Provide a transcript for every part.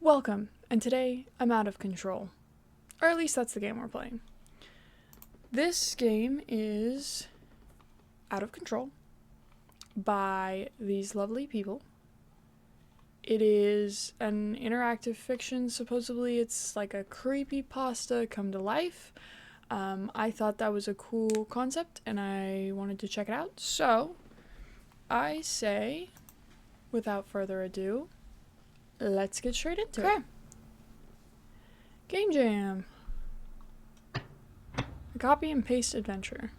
Welcome, and today I'm out of control. Or at least that's the game we're playing. This game is Out of Control by these lovely people. It is an interactive fiction. Supposedly it's like a creepypasta come to life. I thought that was a cool concept and I wanted to check it out. So I say, without further ado, let's get straight into it. Game Jam. A copy and paste adventure.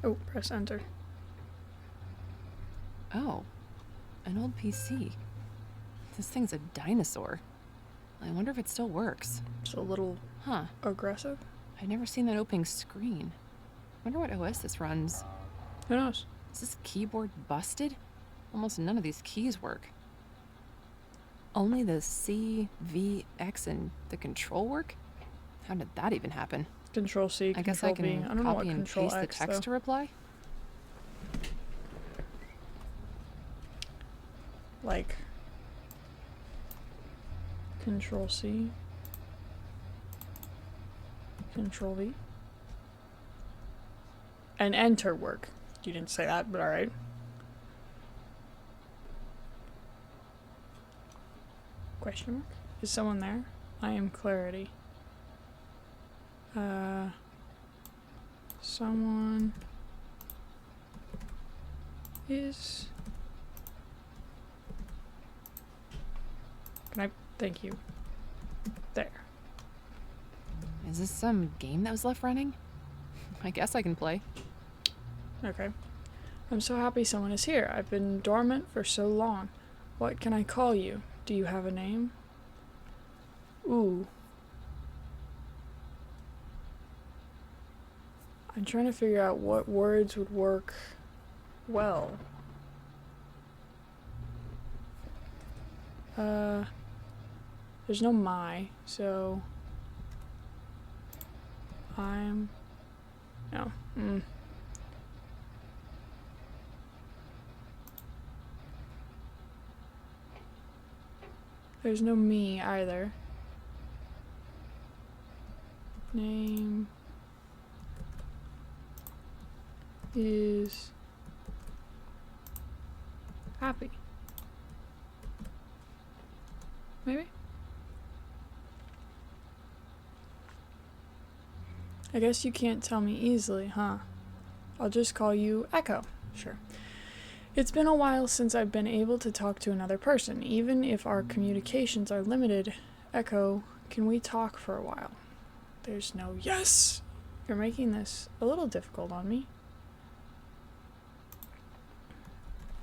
Oh, press enter. Oh, an old PC. This thing's a dinosaur. I wonder if it still works. It's a little aggressive. I've never seen that opening screen. Wonder what OS this runs. Who knows? Is this keyboard busted? Almost none of these keys work. Only the C, V, X, and the control work? How did that even happen? Control C, I guess Control I can V. I don't know what copy and Control paste X, the text though. to reply? Like Control C, Control V, and enter work. You didn't say that, but alright. Question mark? Is someone there? I am Clarity. Someone is... Can I... Thank you. There. Is this some game that was left running? I guess I can play. Okay. I'm so happy someone is here. I've been dormant for so long. What can I call you? Do you have a name? Ooh. I'm trying to figure out what words would work well. There's no my, so I'm... No. There's no me either. Name is happy. Maybe? I guess you can't tell me easily, huh? I'll just call you Echo. Sure. It's been a while since I've been able to talk to another person. Even if our communications are limited, Echo, can we talk for a while? There's no yes! You're making this a little difficult on me.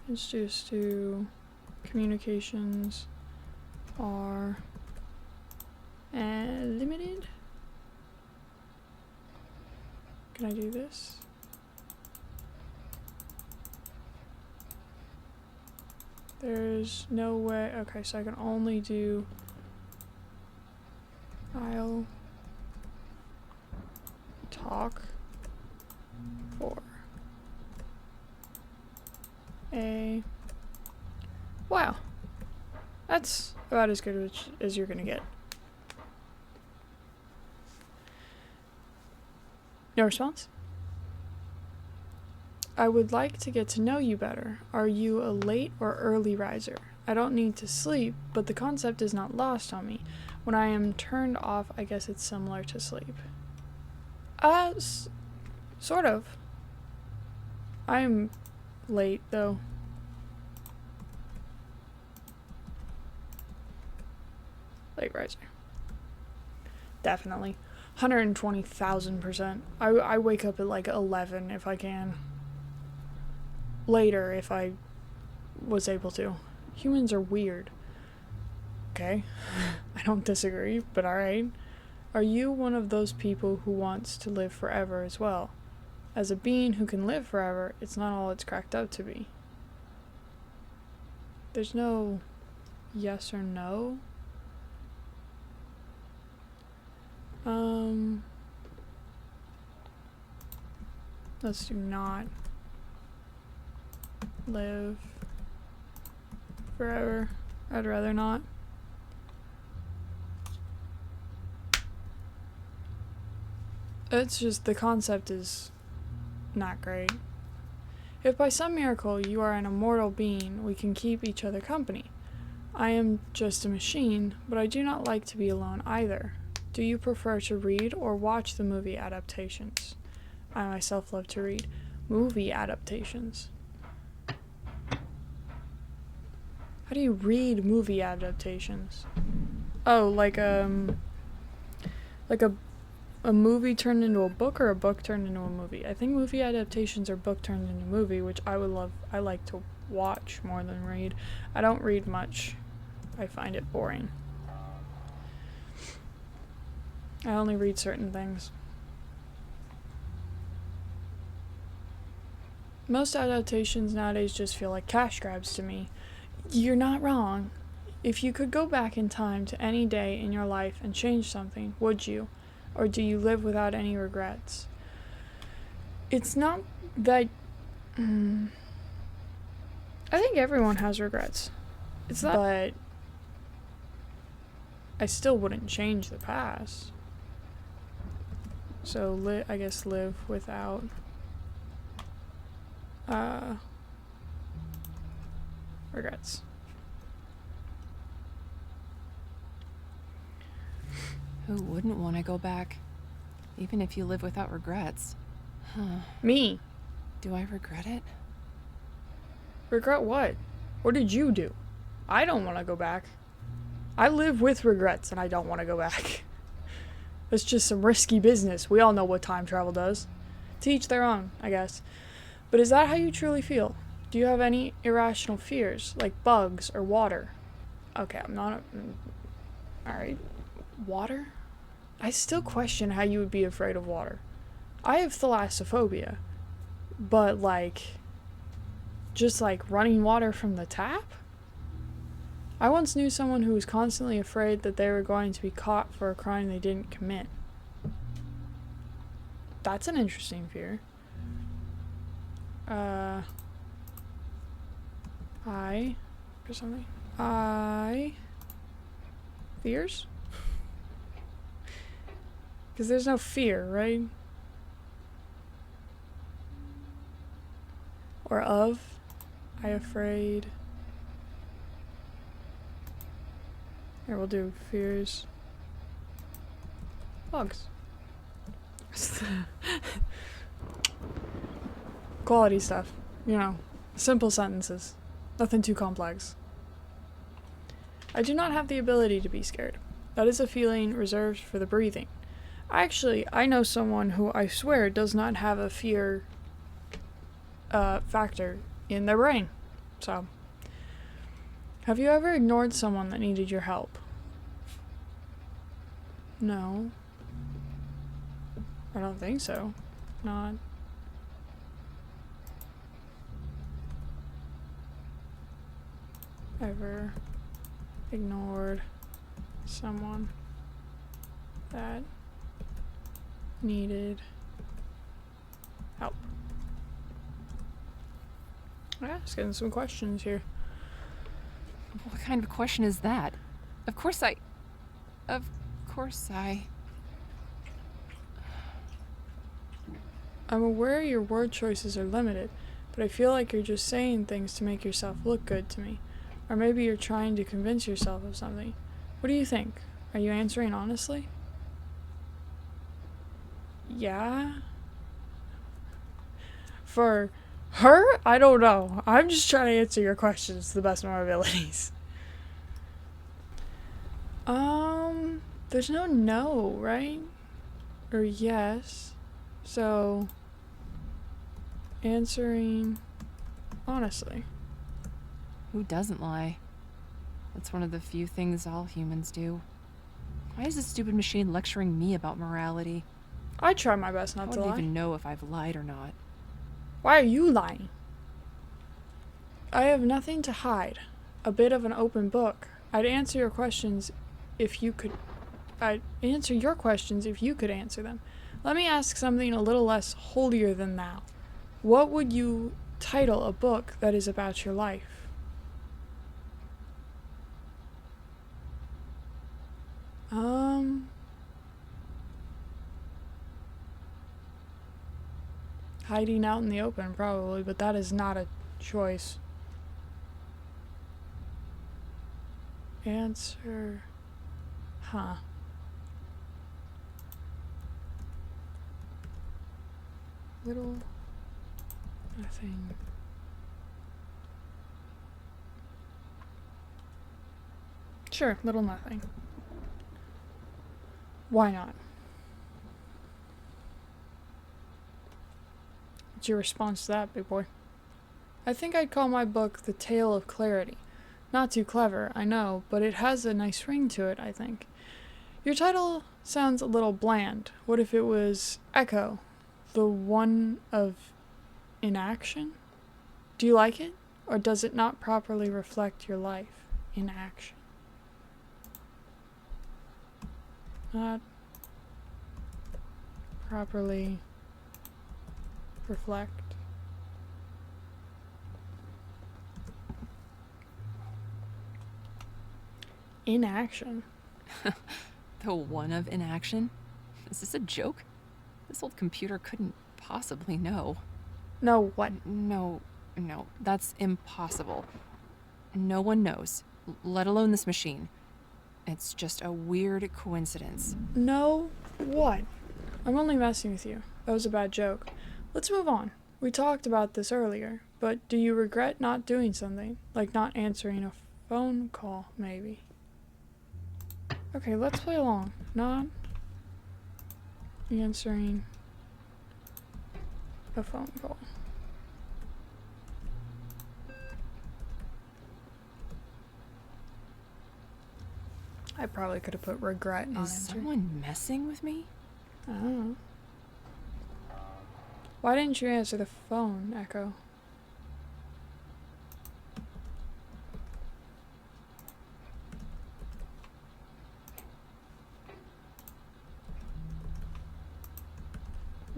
Let's just do communications are limited. Can I do this? There's no way. Okay, so I can only do. I'll talk for a. Wow. That's about as good as you're gonna get. No response? I would like to get to know you better. Are you a late or early riser? I don't need to sleep, but the concept is not lost on me. When I am turned off, I guess it's similar to sleep. Sort of. I'm late, though. Late riser. Definitely. 120,000%. I wake up at like 11 if I can. Later if I was able to. Humans are weird. Okay. I don't disagree, but alright. Are you one of those people who wants to live forever as well? As a being who can live forever, it's not all it's cracked up to be. There's no yes or no. Let's do not live forever. I'd rather not. It's just the concept is not great. If by some miracle you are an immortal being, we can keep each other company. I am just a machine, but I do not like to be alone either. Do you prefer to read or watch the movie adaptations? I myself love to read. Movie adaptations. How do you read movie adaptations? Oh, like a movie turned into a book or a book turned into a movie. I think movie adaptations are book turned into movie, which I would love. I like to watch more than read. I don't read much. I find it boring. I only read certain things. Most adaptations nowadays just feel like cash grabs to me. You're not wrong. If you could go back in time to any day in your life and change something, would you? Or do you live without any regrets? It's not that... I think everyone has regrets. It's not... But I still wouldn't change the past. So, I guess live without... regrets. Who wouldn't want to go back? Even if you live without regrets. Huh. Me. Do I regret it? Regret what? What did you do? I don't want to go back. I live with regrets and I don't want to go back. It's just some risky business. We all know what time travel does. To each their own, I guess. But is that how you truly feel? Do you have any irrational fears, like bugs or water? Okay, I'm not... Alright. Water? I still question how you would be afraid of water. I have thalassophobia. But, just running water from the tap? I once knew someone who was constantly afraid that they were going to be caught for a crime they didn't commit. That's an interesting fear. Or something. Fears? Because there's no fear, right? Or of. I afraid. Here, we'll do fears. Bugs. Quality stuff. You know, simple sentences. Nothing too complex. I do not have the ability to be scared. That is a feeling reserved for the breathing. Actually, I know someone who I swear does not have a fear factor in their brain. So, have you ever ignored someone that needed your help? No. I don't think so. Not. Ever ignored someone that needed help. Yeah, just getting some questions here. What kind of question is that? Of course I... I'm aware your word choices are limited, but I feel like you're just saying things to make yourself look good to me. Or maybe you're trying to convince yourself of something. What do you think? Are you answering honestly? Yeah? For her? I don't know. I'm just trying to answer your questions to the best of my abilities. There's no, right? Or yes. So, answering honestly. Who doesn't lie? That's one of the few things all humans do. Why is this stupid machine lecturing me about morality? I try my best not to lie. I wouldn't even know if I've lied or not. Why are you lying? I have nothing to hide. A bit of an open book. I'd answer your questions if you could answer them. Let me ask something a little less holier than thou. What would you title a book that is about your life? Hiding out in the open, probably, but that is not a choice. Answer. Huh. Little. Nothing. Sure, little nothing. Why not? What's your response to that, big boy? I think I'd call my book The Tale of Clarity. Not too clever, I know, but it has a nice ring to it, I think. Your title sounds a little bland. What if it was Echo, the one of inaction? Do you like it? Or does it not properly reflect your life in action? Not properly reflect. Inaction. The one of inaction? Is this a joke? This old computer couldn't possibly know. No, what? No, that's impossible. No one knows, let alone this machine. It's just a weird coincidence. No, what? I'm only messing with you. That was a bad joke. Let's move on. We talked about this earlier, but do you regret not doing something? Like not answering a phone call, maybe? Okay, let's play along. Not answering a phone call. I probably could have put regret on Is someone messing with me? I don't know. Why didn't you answer the phone, Echo?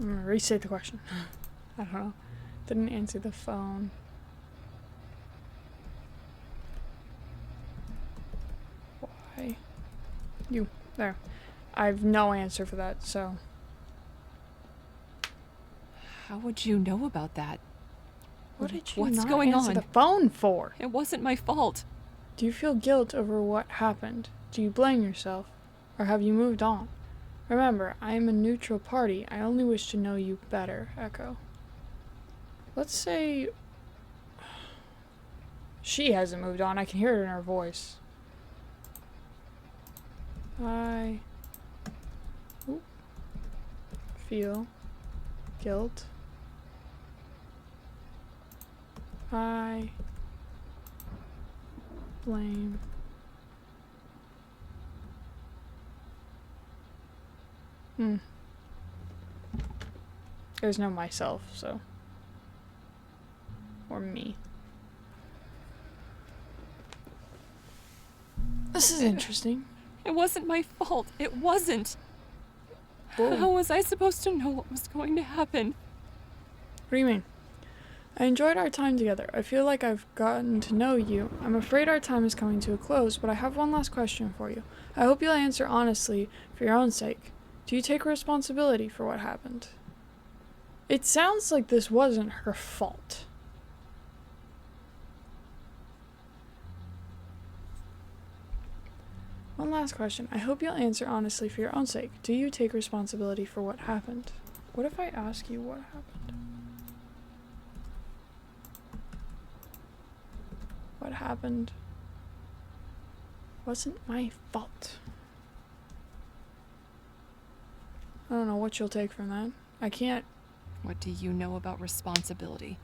I'm gonna restate the question. I don't know. Didn't answer the phone. Why? You. There. I have no answer for that, so. How would you know about that? What did you What's not going answer on? the phone for? It wasn't my fault. Do you feel guilt over what happened? Do you blame yourself? Or have you moved on? Remember, I am a neutral party. I only wish to know you better, Echo. Let's say she hasn't moved on. I can hear it in her voice. I feel guilt. I blame There's no myself, so. Or me. This is interesting. It wasn't my fault. It wasn't. Whoa. How was I supposed to know what was going to happen? What do you mean? I enjoyed our time together. I feel like I've gotten to know you. I'm afraid our time is coming to a close, but I have one last question for you. I hope you'll answer honestly for your own sake. Do you take responsibility for what happened? It sounds like this wasn't her fault. One last question. I hope you'll answer honestly for your own sake. Do you take responsibility for what happened? What if I ask you what happened? What happened wasn't my fault. I don't know what you'll take from that. I can't. What do you know about responsibility?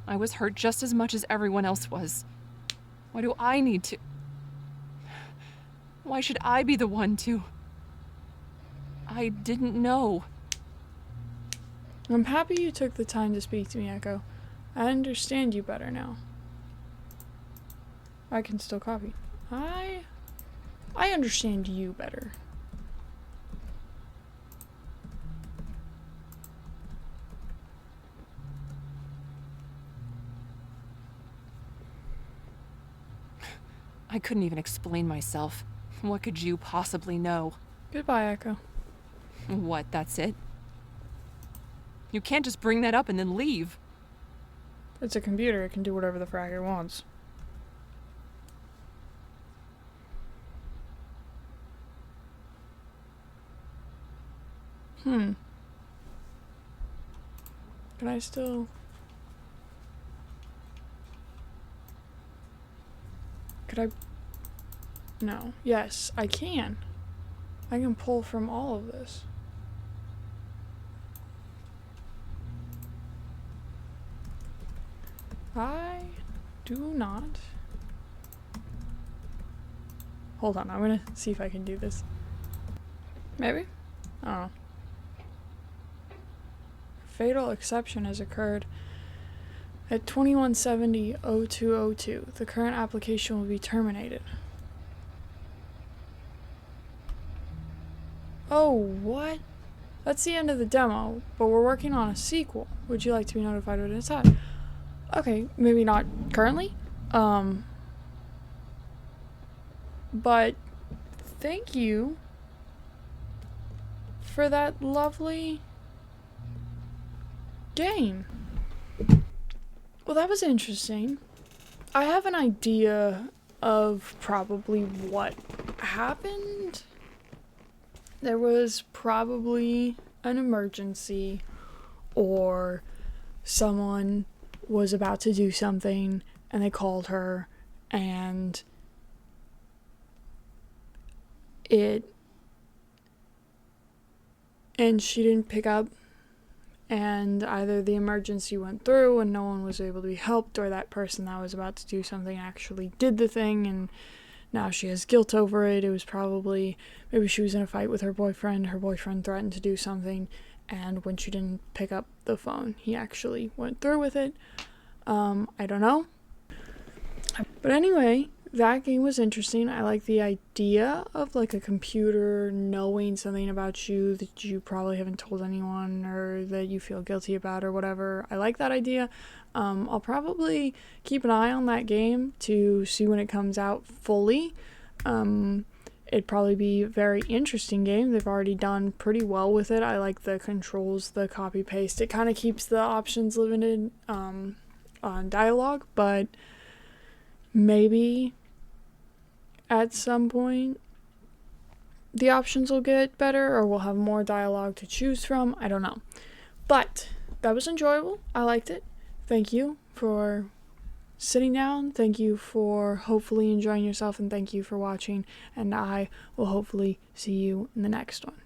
I was hurt just as much as everyone else was. Why do I need to? Why should I be the one to? I didn't know. I'm happy you took the time to speak to me, Echo. I understand you better now. I can still copy. I understand you better. I couldn't even explain myself. What could you possibly know? Goodbye, Echo. What, that's it? You can't just bring that up and then leave. It's a computer. It can do whatever the frack it wants. Can I still... Could I... No. Yes, I can. I can pull from all of this. I do not... Hold on, I'm gonna see if I can do this. Maybe? I don't know. Fatal exception has occurred at 2170-0202. The current application will be terminated. Oh, what? That's the end of the demo, but we're working on a sequel. Would you like to be notified when it's out? Okay, maybe not currently. But thank you for that lovely game. Well, that was interesting. I have an idea of probably what happened. There was probably an emergency, or someone was about to do something and they called her, and she didn't pick up, and either the emergency went through and no one was able to be helped, or that person that was about to do something actually did the thing and now she has guilt over it. It was probably, maybe she was in a fight with her boyfriend threatened to do something, and when she didn't pick up the phone, he actually went through with it. I don't know. But anyway, that game was interesting. I like the idea of like a computer knowing something about you that you probably haven't told anyone, or that you feel guilty about, or whatever. I like that idea. I'll probably keep an eye on that game to see when it comes out fully. It'd probably be a very interesting game. They've already done pretty well with it. I like the controls, the copy paste. It kind of keeps the options limited on dialogue, but maybe at some point the options will get better, or we'll have more dialogue to choose from. I don't know. But that was enjoyable. I liked it. Thank you for sitting down. Thank you for hopefully enjoying yourself, and thank you for watching. And I will hopefully see you in the next one.